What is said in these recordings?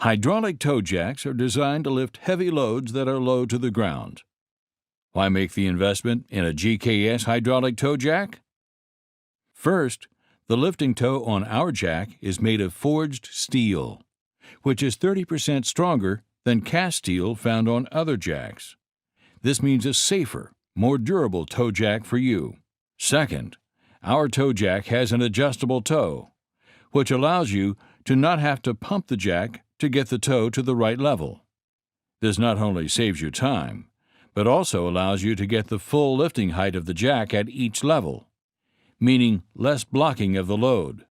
Hydraulic toe jacks are designed to lift heavy loads that are low to the ground. Why make the investment in a GKS hydraulic toe jack? First, the lifting toe on our jack is made of forged steel, which is 30% stronger than cast steel found on other jacks. This means a safer, more durable toe jack for you. Second, our toe jack has an adjustable toe, which allows you to not have to pump the jack to get the toe to the right level. This not only saves you time, but also allows you to get the full lifting height of the jack at each level, meaning less blocking of the load.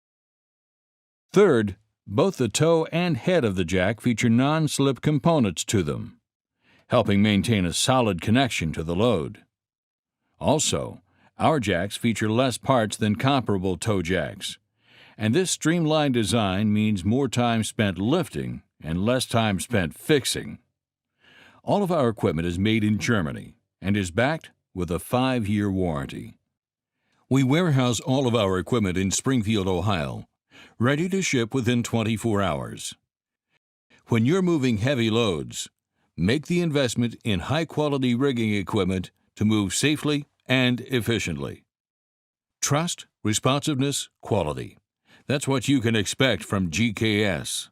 Third, both the toe and head of the jack feature non-slip components to them, helping maintain a solid connection to the load. Also, our jacks feature less parts than comparable toe jacks, and this streamlined design means more time spent lifting and less time spent fixing. All of our equipment is made in Germany and is backed with a 5-year warranty. We warehouse all of our equipment in Springfield, Ohio, ready to ship within 24 hours. When you're moving heavy loads, make the investment in high-quality rigging equipment to move safely and efficiently. Trust, responsiveness, quality. That's what you can expect from GKS.